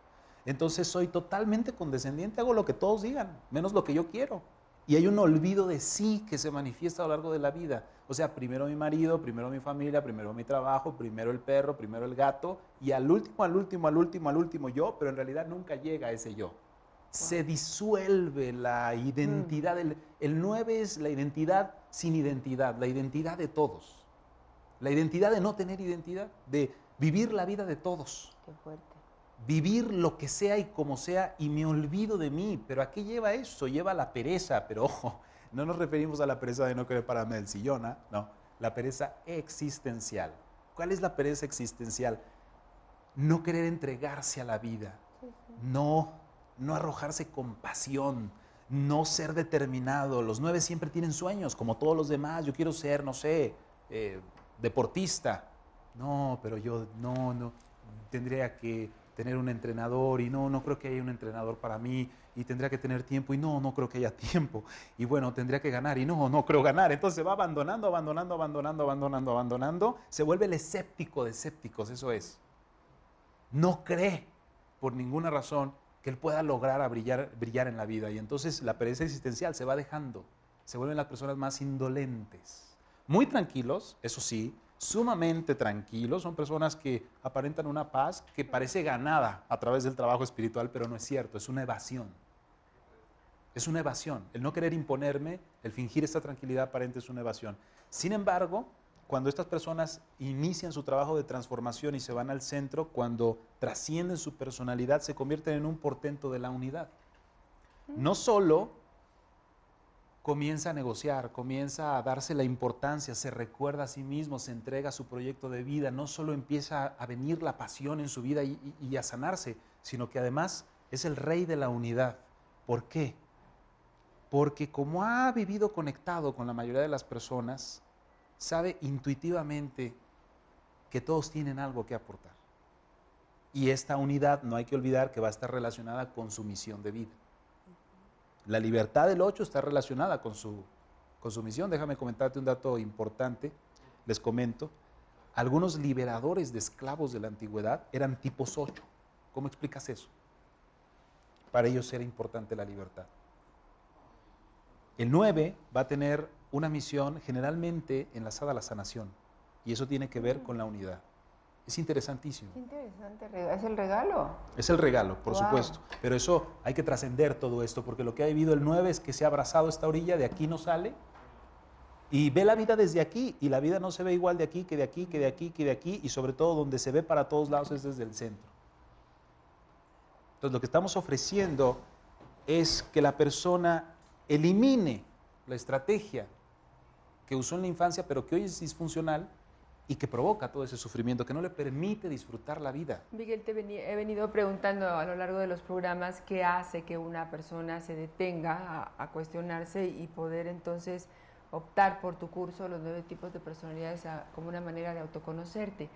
Entonces soy totalmente condescendiente, hago lo que todos digan, menos lo que yo quiero. Y hay un olvido de sí que se manifiesta a lo largo de la vida. O sea, primero mi marido, primero mi familia, primero mi trabajo, primero el perro, primero el gato, y al último yo, pero en realidad nunca llega a ese yo. Se disuelve la identidad. El 9 es la identidad sin identidad, la identidad de todos. La identidad de no tener identidad, de vivir la vida de todos. Qué fuerte. Vivir lo que sea y como sea y me olvido de mí. ¿Pero a qué lleva eso? Lleva a la pereza, pero ojo, no nos referimos a la pereza de no querer pararme del sillón, ¿eh? No, la pereza existencial. ¿Cuál es la pereza existencial? No querer entregarse a la vida, no arrojarse con pasión, no ser determinado. Los 9 siempre tienen sueños, como todos los demás. Yo quiero ser, no sé, deportista. No, pero yo no, tendría que tener un entrenador y no creo que haya un entrenador para mí y tendría que tener tiempo y no creo que haya tiempo y bueno, tendría que ganar y no creo ganar. Entonces va abandonando, se vuelve el escéptico de escépticos, eso es. No cree por ninguna razón que él pueda lograr brillar en la vida y entonces la pereza existencial se va dejando, se vuelven las personas más indolentes, muy tranquilos, eso sí, sumamente tranquilos, son personas que aparentan una paz que parece ganada a través del trabajo espiritual, pero no es cierto, es una evasión. Es una evasión. El no querer imponerme, el fingir esta tranquilidad aparente es una evasión. Sin embargo, cuando estas personas inician su trabajo de transformación y se van al centro, cuando trascienden su personalidad, se convierten en un portento de la unidad. No solo comienza a negociar, comienza a darse la importancia, se recuerda a sí mismo, se entrega a su proyecto de vida, no solo empieza a venir la pasión en su vida y a sanarse, sino que además es el rey de la unidad. ¿Por qué? Porque como ha vivido conectado con la mayoría de las personas, sabe intuitivamente que todos tienen algo que aportar. Y esta unidad no hay que olvidar que va a estar relacionada con su misión de vida. La libertad del 8 está relacionada con su misión. Déjame comentarte un dato importante. Les comento. Algunos liberadores de esclavos de la antigüedad eran tipos 8. ¿Cómo explicas eso? Para ellos era importante la libertad. El 9 va a tener una misión generalmente enlazada a la sanación. Y eso tiene que ver con la unidad. Es interesantísimo. Qué interesante, ¿es el regalo? Es el regalo, por supuesto. Pero eso hay que trascender todo esto, porque lo que ha vivido el 9 es que se ha abrazado esta orilla, de aquí no sale, y ve la vida desde aquí, y la vida no se ve igual de aquí, que de aquí, que de aquí, que de aquí, y sobre todo donde se ve para todos lados es desde el centro. Entonces lo que estamos ofreciendo es que la persona elimine la estrategia que usó en la infancia, pero que hoy es disfuncional, y que provoca todo ese sufrimiento, que no le permite disfrutar la vida. Miguel, he venido preguntando a lo largo de los programas qué hace que una persona se detenga a cuestionarse y poder entonces optar por tu curso, los 9 tipos de personalidades, como una manera de autoconocerte.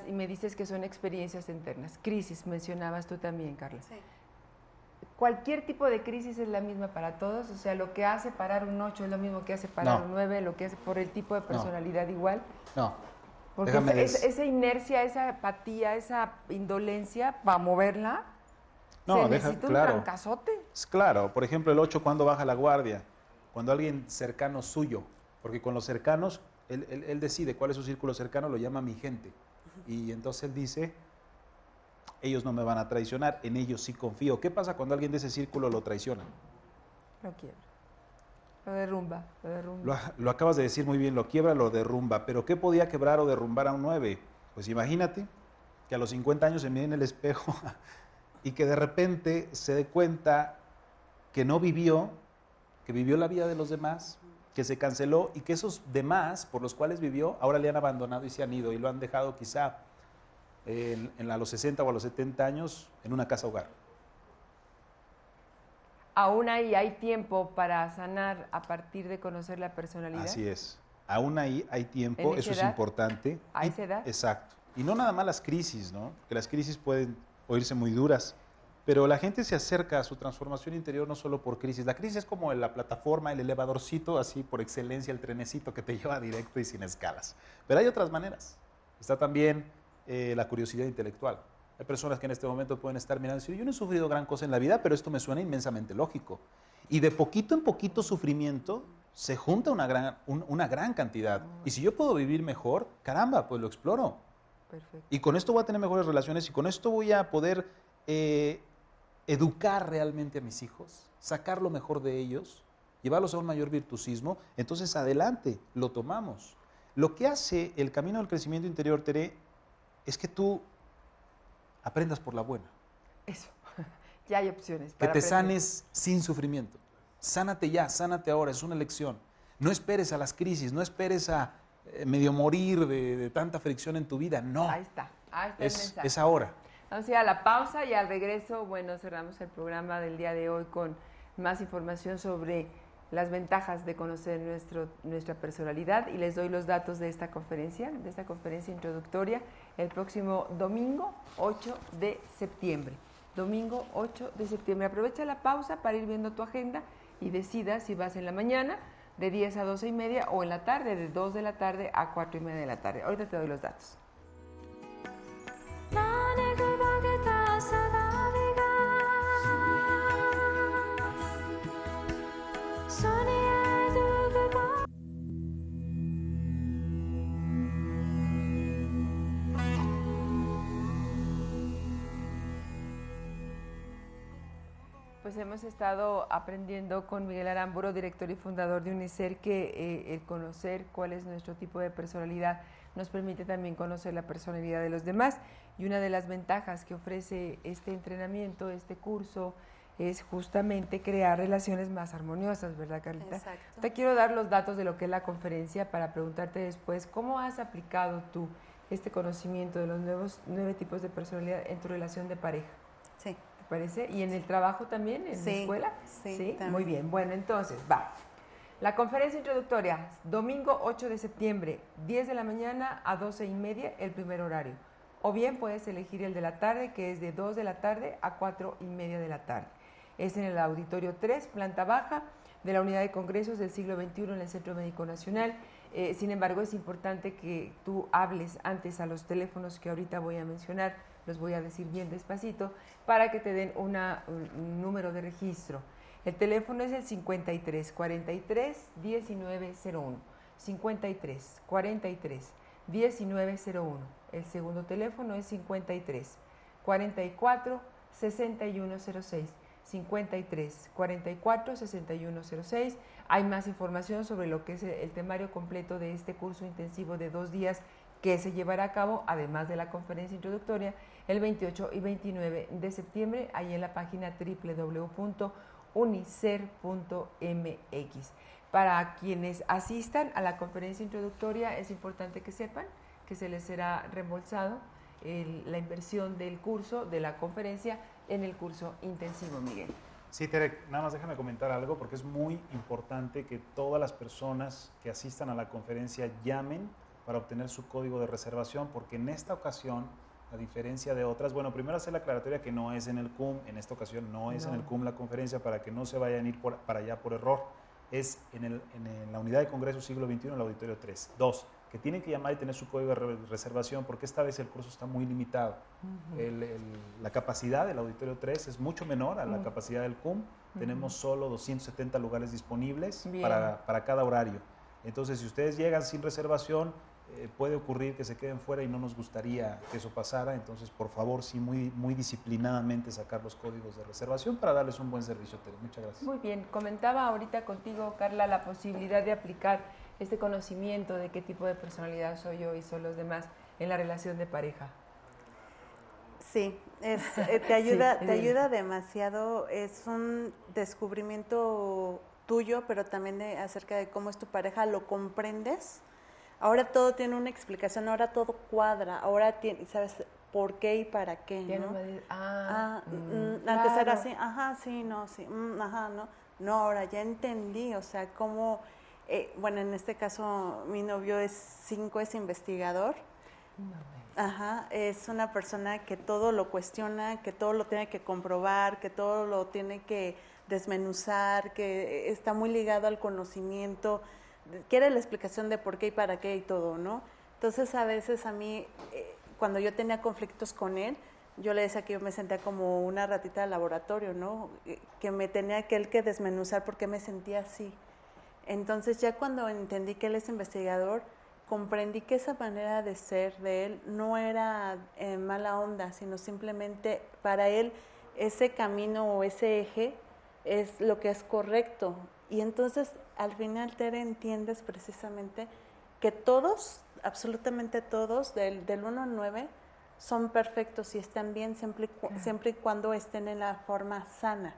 Y me dices que son experiencias internas. Crisis, mencionabas tú también, Carla. Sí. ¿Cualquier tipo de crisis es la misma para todos? O sea, lo que hace parar un 8 es lo mismo que hace parar un 9, lo que hace por el tipo de personalidad igual. No. Porque esa inercia, esa apatía, esa indolencia, para moverla, se necesita un trancazote. Claro, por ejemplo, el 8, ¿cuándo baja la guardia? Cuando alguien cercano suyo, porque con los cercanos, él decide cuál es su círculo cercano, lo llama mi gente. Y entonces él dice, ellos no me van a traicionar, en ellos sí confío. ¿Qué pasa cuando alguien de ese círculo lo traiciona? Lo quiebra. Lo derrumba. Lo acabas de decir muy bien, lo quiebra, lo derrumba. ¿Pero qué podía quebrar o derrumbar a un 9? Pues imagínate que a los 50 años se mire en el espejo y que de repente se dé cuenta que no vivió, que vivió la vida de los demás, que se canceló y que esos demás por los cuales vivió ahora le han abandonado y se han ido y lo han dejado quizá a los 60 o a los 70 años en una casa hogar. Aún ahí hay tiempo para sanar a partir de conocer la personalidad. Así es. Aún ahí hay tiempo, eso es importante. ¿A esa edad? Exacto. Y no nada más las crisis, ¿no? Que las crisis pueden oírse muy duras, pero la gente se acerca a su transformación interior no solo por crisis. La crisis es como la plataforma, el elevadorcito, así por excelencia, el trenecito que te lleva directo y sin escalas. Pero hay otras maneras. Está también la curiosidad intelectual. Hay personas que en este momento pueden estar mirando y decir, yo no he sufrido gran cosa en la vida, pero esto me suena inmensamente lógico. Y de poquito en poquito sufrimiento se junta una gran cantidad. Y si yo puedo vivir mejor, caramba, pues lo exploro. Perfecto. Y con esto voy a tener mejores relaciones y con esto voy a poder educar realmente a mis hijos, sacar lo mejor de ellos, llevarlos a un mayor virtuosismo. Entonces adelante, lo tomamos. Lo que hace el camino del crecimiento interior, Tere, es que tú aprendas por la buena. Eso, ya hay opciones. Que para te aprender. sanes sin sufrimiento. Sánate ya, sánate ahora, es una elección. No esperes a las crisis, no esperes a medio morir de tanta fricción en tu vida, no. Ahí está el mensaje. Es ahora. Vamos a ir a la pausa y al regreso, bueno, cerramos el programa del día de hoy con más información sobre las ventajas de conocer nuestra personalidad, y les doy los datos de esta conferencia introductoria el próximo domingo 8 de septiembre. Domingo 8 de septiembre. Aprovecha la pausa para ir viendo tu agenda y decida si vas en la mañana de 10 a 12 y media o en la tarde de 2 de la tarde a 4 y media de la tarde. Ahorita te doy los datos. Pues hemos estado aprendiendo con Miguel Aramburu, director y fundador de UNICER, que el conocer cuál es nuestro tipo de personalidad nos permite también conocer la personalidad de los demás. Y una de las ventajas que ofrece este entrenamiento, este curso, es justamente crear relaciones más armoniosas, ¿verdad, Carlita? Exacto. Te quiero dar los datos de lo que es la conferencia para preguntarte después, ¿cómo has aplicado tú este conocimiento de los 9 tipos de personalidad en tu relación de pareja? Sí. ¿Parece? ¿Y en el trabajo también, en la escuela? Sí, también. Muy bien. Bueno, entonces, va. La conferencia introductoria, domingo 8 de septiembre, 10 de la mañana a 12 y media, el primer horario. O bien puedes elegir el de la tarde, que es de 2 de la tarde a 4 y media de la tarde. Es en el Auditorio 3, planta baja, de la Unidad de Congresos del Siglo XXI en el Centro Médico Nacional. Sin embargo, es importante que tú hables antes a los teléfonos que ahorita voy a mencionar, los voy a decir bien despacito, para que te den un número de registro. El teléfono es el 53 43 1901. 53 43 1901. El segundo teléfono es 53 44 6106. 53 44 6106. Hay más información sobre lo que es el temario completo de este curso intensivo de 2 días que se llevará a cabo, además de la conferencia introductoria, el 28 y 29 de septiembre, ahí en la página www.unicer.mx. Para quienes asistan a la conferencia introductoria, es importante que sepan que se les será reembolsado la inversión del curso, de la conferencia, en el curso intensivo, Miguel. Sí, Tere, nada más déjame comentar algo porque es muy importante que todas las personas que asistan a la conferencia llamen para obtener su código de reservación, porque en esta ocasión, a diferencia de otras, bueno, primero hacer la aclaratoria que no es en el CUM, en esta ocasión no es en el CUM la conferencia, para que no se vayan a ir para allá por error, es en la Unidad de Congreso Siglo XXI, en el Auditorio 3. 2, que tienen que llamar y tener su código de reservación, porque esta vez el curso está muy limitado. La capacidad del Auditorio 3 es mucho menor a la capacidad del CUM. Tenemos solo 270 lugares disponibles para cada horario. Entonces, si ustedes llegan sin reservación, puede ocurrir que se queden fuera y no nos gustaría que eso pasara. Entonces, por favor, sí, muy disciplinadamente sacar los códigos de reservación para darles un buen servicio, Tere. Muchas gracias. Muy bien. Comentaba ahorita contigo, Carla, la posibilidad de aplicar este conocimiento de qué tipo de personalidad soy yo y son los demás en la relación de pareja. Sí, te ayuda demasiado. Es un descubrimiento tuyo, pero también acerca de cómo es tu pareja, lo comprendes. Ahora todo tiene una explicación, ahora todo cuadra, ahora sabes por qué y para qué, Ya ¿no? claro. Antes era así, ajá, sí, no, sí, ajá, no. No, ahora ya entendí, o sea, cómo, bueno, en este caso mi novio es investigador. Ajá, es una persona que todo lo cuestiona, que todo lo tiene que comprobar, que todo lo tiene que desmenuzar, que está muy ligado al conocimiento, quiere la explicación de por qué y para qué y todo, ¿no? Entonces, a veces a mí, cuando yo tenía conflictos con él, yo le decía que yo me sentía como una ratita de laboratorio, ¿no? Que me tenía que él que desmenuzar por qué me sentía así. Entonces, ya cuando entendí que él es investigador, comprendí que esa manera de ser de él no era mala onda, sino simplemente para él ese camino o ese eje es lo que es correcto. Y entonces al final, Tere, entiendes precisamente que todos, absolutamente todos, del 1 al 9, son perfectos y están bien siempre y cuando estén en la forma sana.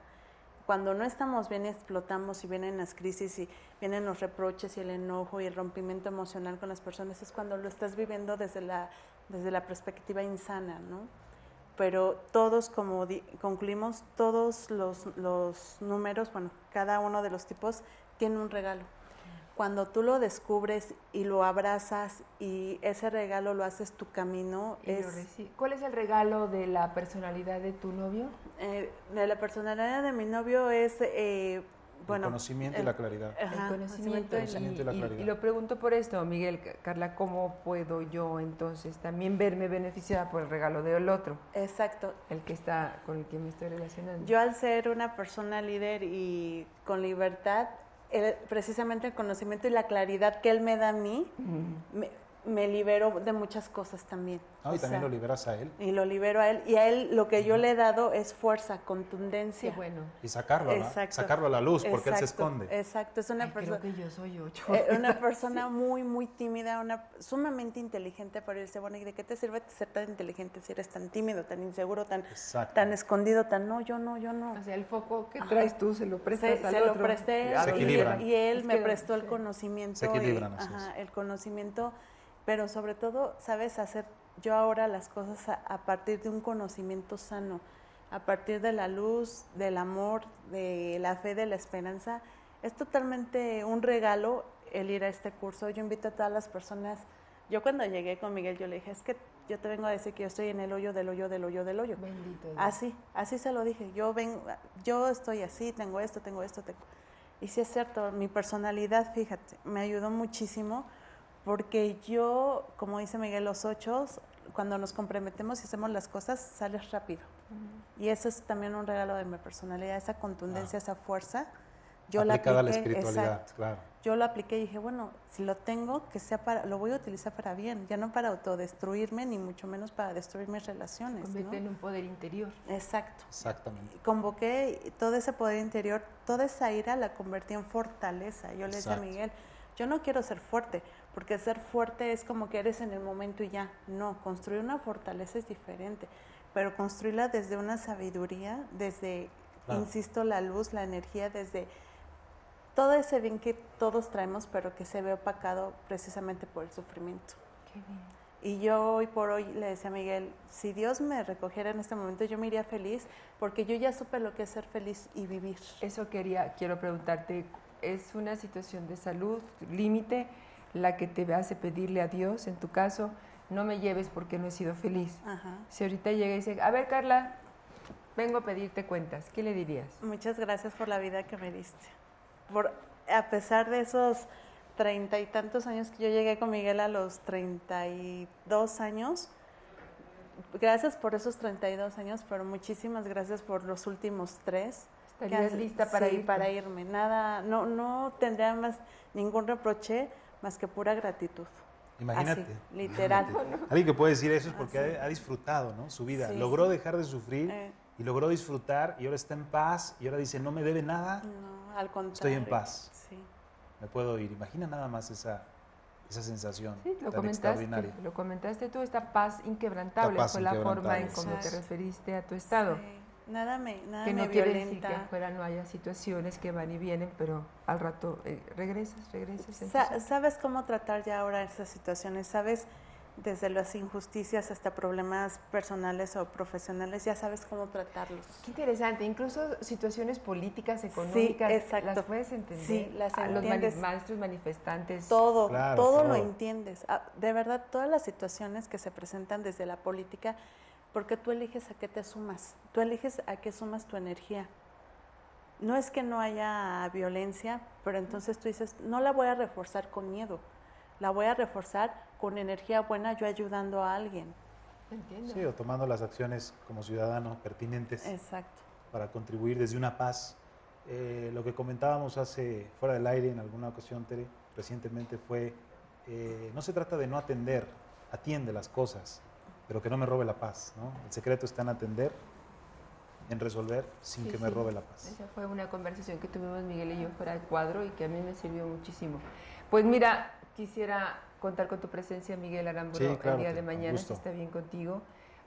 Cuando no estamos bien, explotamos y vienen las crisis y vienen los reproches y el enojo y el rompimiento emocional con las personas, es cuando lo estás viviendo desde la perspectiva insana, ¿no? Pero todos, como concluimos, todos los números, bueno, cada uno de los tipos tiene un regalo. Cuando tú lo descubres y lo abrazas y ese regalo lo haces tu camino. ¿Cuál es el regalo de la personalidad de tu novio? De la personalidad de mi novio es, bueno... El conocimiento y la claridad. El conocimiento y la claridad. Y lo pregunto por esto, Miguel, Carla, ¿cómo puedo yo entonces también verme beneficiada por el regalo del otro? Exacto. El que está, con el que me estoy relacionando. Yo, al ser una persona líder y con libertad, precisamente el conocimiento y la claridad que él me da a mí, me libero de muchas cosas también. Y también lo liberas a él. Y lo libero a él. Y a él lo que yo le he dado es fuerza, contundencia. Qué bueno. Y sacarlo a la luz, porque él se esconde. Exacto. Es una persona... Creo que yo soy 8. Una persona muy, muy tímida, sumamente inteligente, pero él dice, bueno, ¿y de qué te sirve ser tan inteligente si eres tan tímido, tan inseguro, tan escondido, yo no? O sea, el foco que traes tú se lo prestas al se otro. lo presté Se equilibran. y él me prestó el conocimiento. Se equilibran, el conocimiento, pero sobre todo, ¿sabes? Hacer yo ahora las cosas a partir de un conocimiento sano, a partir de la luz, del amor, de la fe, de la esperanza. Es totalmente un regalo el ir a este curso. Yo invito a todas las personas. Yo cuando llegué con Miguel, yo le dije, es que yo te vengo a decir que yo estoy en el hoyo del hoyo del hoyo del hoyo. Bendito Dios. Así se lo dije. Yo estoy así, tengo esto. Y sí es cierto, mi personalidad, fíjate, me ayudó muchísimo porque yo, como dice Miguel, los 8, cuando nos comprometemos y hacemos las cosas, sales rápido. Y eso es también un regalo de mi personalidad, esa contundencia, esa fuerza. Yo aplicada a la apliqué, espiritualidad, exacto. claro. Yo lo apliqué y dije, bueno, si lo tengo, lo voy a utilizar para bien, ya no para autodestruirme, ni mucho menos para destruir mis relaciones. Convierte en un poder interior. Exacto. Exactamente. Convoqué todo ese poder interior, toda esa ira la convertí en fortaleza. Yo le decía a Miguel, yo no quiero ser fuerte, porque ser fuerte es como que eres en el momento y ya. No, construir una fortaleza es diferente, pero construirla desde una sabiduría, desde, insisto, la luz, la energía, desde todo ese bien que todos traemos, pero que se ve opacado precisamente por el sufrimiento. Qué bien. Y yo hoy por hoy le decía a Miguel, si Dios me recogiera en este momento, yo me iría feliz, porque yo ya supe lo que es ser feliz y vivir. Eso quiero preguntarte, ¿es una situación de salud, límite, la que te hace pedirle a Dios, en tu caso, no me lleves porque no he sido feliz? Ajá. Si ahorita llega y dice, a ver, Carla, vengo a pedirte cuentas, ¿qué le dirías? Muchas gracias por la vida que me diste. A pesar de esos 30 y tantos años que yo llegué con Miguel a los 32 años, gracias por esos 32 años, pero muchísimas gracias por los últimos 3. ¿Estarías lista para irte? para irme. Nada, no tendría ningún reproche más que pura gratitud. Imagínate. Así, literal. Imagínate. Alguien que puede decir eso es porque ha disfrutado, ¿no? Su vida. Sí. Logró dejar de sufrir y logró disfrutar y ahora está en paz y ahora dice, no me debe nada. No, al contrario. Estoy en paz. Sí. Me puedo ir. Imagina nada más esa sensación tan extraordinaria. Lo comentaste tú, esta paz inquebrantable fue la forma en cómo te referiste a tu estado. Sí. Nada me que no quiere decir que afuera no haya situaciones que van y vienen, pero al rato regresas. ¿Sabes cómo tratar ya ahora esas situaciones? ¿Sabes? Desde las injusticias hasta problemas personales o profesionales, ya sabes cómo tratarlos. Qué interesante, incluso situaciones políticas, económicas, las puedes entender. Sí, las entiendes. Los maestros manifestantes. Todo lo entiendes. De verdad, todas las situaciones que se presentan desde la política, porque tú eliges a qué te sumas, tú eliges a qué sumas tu energía. No es que no haya violencia, pero entonces tú dices, no la voy a reforzar con miedo, la voy a reforzar con energía buena, yo ayudando a alguien. Entiendo. Sí, o tomando las acciones como ciudadano pertinentes. Exacto. Para contribuir desde una paz. Lo que comentábamos fuera del aire en alguna ocasión, Tere, recientemente fue, no se trata de no atender, atiende las cosas, pero que no me robe la paz, ¿no? El secreto está en atender, en resolver sin que me robe la paz. Esa fue una conversación que tuvimos Miguel y yo fuera del cuadro y que a mí me sirvió muchísimo. Pues mira, quisiera contar con tu presencia, Miguel Aramburu, el día de mañana, si está bien contigo.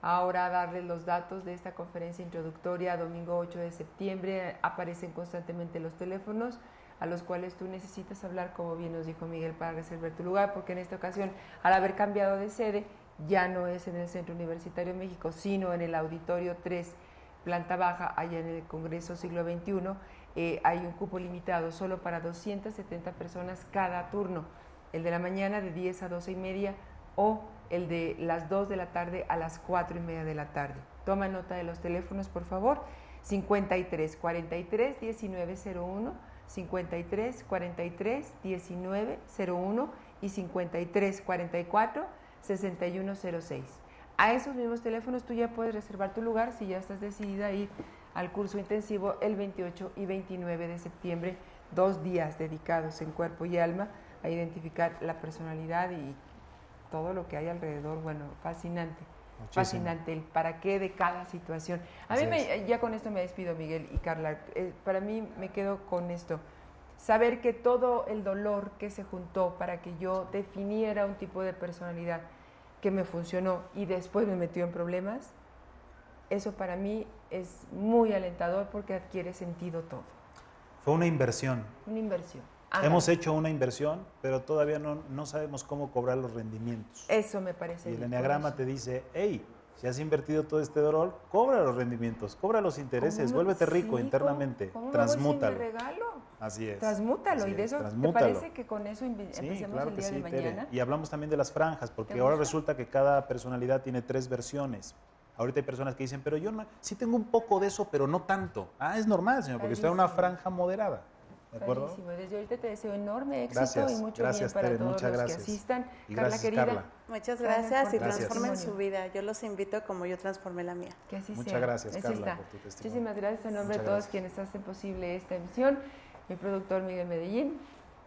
ahora darles los datos de esta conferencia introductoria, domingo 8 de septiembre. Aparecen constantemente los teléfonos a los cuales tú necesitas hablar, como bien nos dijo Miguel, para reservar tu lugar, porque en esta ocasión, al haber cambiado de sede, ya no es en el Centro Universitario de México, sino en el Auditorio 3, planta baja, allá en el Congreso Siglo XXI. Hay un cupo limitado solo para 270 personas cada turno, el de la mañana de 10 a 12 y media o el de las 2 de la tarde a las 4 y media de la tarde. Toma nota de los teléfonos, por favor. 53 43 1901, 53 43 1901 y 53 44 6106. A esos mismos teléfonos tú ya puedes reservar tu lugar si ya estás decidida a ir al curso intensivo el 28 y 29 de septiembre, 2 días dedicados en cuerpo y alma a identificar la personalidad y todo lo que hay alrededor. Bueno, fascinante. Muchísimo. Fascinante el para qué de cada situación. A mí ya con esto me despido, Miguel y Carla. Para mí me quedo con esto. Saber que todo el dolor que se juntó para que yo definiera un tipo de personalidad que me funcionó y después me metió en problemas, eso para mí es muy alentador porque adquiere sentido todo. Fue una inversión. Una inversión. Hemos hecho una inversión, pero todavía no sabemos cómo cobrar los rendimientos. Eso me parece. Y el enneagrama te dice, hey, si has invertido todo este dolor, cobra los rendimientos, cobra los intereses, vuélvete rico internamente, transmútalo. ¿Cómo me regalo? Así es. Transmútalo. Así y de es, eso, transmútalo. ¿te parece que con eso empecemos claro el día sí, de mañana? Tere. Y hablamos también de las franjas, porque ahora resulta que cada personalidad tiene 3 versiones. Ahorita hay personas que dicen, pero yo sí tengo un poco de eso, pero no tanto. Ah, es normal, señor, porque está en una franja moderada. ¿De acuerdo? Clarísimo. Desde ahorita te deseo enorme éxito Gracias, y mucho gracias, bien para Tere, todos muchas los gracias. que asistan. Y Carla, gracias, querida. Carla. Muchas Gracias gracias y por tu transformen testimonio. su vida. Yo los invito como yo transformé la mía. Que así Muchas sea. gracias, Así Carla, está. por tu testimonio. Muchísimas gracias en nombre Muchas de todos gracias. quienes hacen posible esta emisión. Mi productor Miguel Medellín,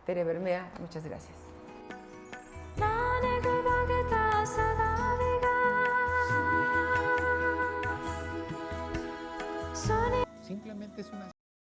Tere Bermea, muchas gracias. Simplemente es una